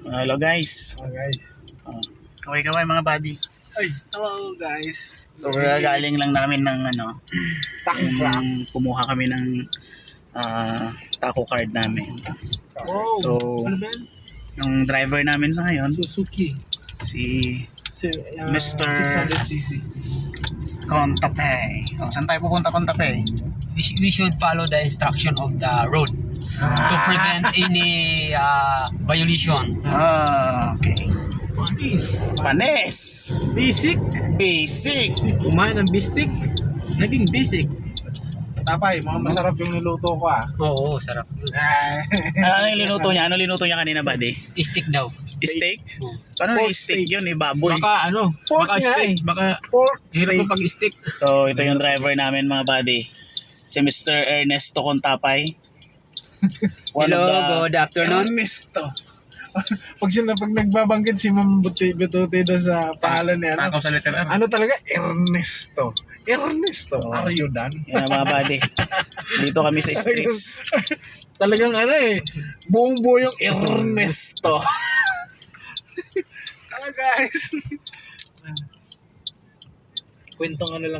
Hello guys. Oh guys. Kaway-kaway mga buddy. Ay, hello guys. So galing lang namin ng Takra. kumuha kami ng taco card namin. Wow. So, ano ba yan? Yung driver namin sa ngayon, Suzuki. si Mr. 600cc. Contape. O, saan tayo pupunta Contape? We should follow the instruction of the road to prevent any violation. Okay. Panis. Basic. Basic. Kumain ng bistik, naging basic. Tapay, mga masarap yung niluto ko ah. Oo, sarap. Ano yung linuto niya? Ano linuto niya kanina, buddy? Stick daw. Steak? Oo. Paano Pork yung steak yun? Baboy. Baka Pork baka nga steak, eh. baka Pork hirap steak. ko pag stick. So, ito yung driver namin mga buddy. Si Mr. Ernesto Contapay. Hello, good afternoon. Ernesto. pag nagbabanggit si Ma'am Buti doon sa pangalan niya, Takaw sa letter R. ano talaga? Ernesto. Ernesto. Oo. Are you done? Yan mga buddy. Dito kami sa streets. Talagang buong buo yung Ernesto. Guys. Kwentong lang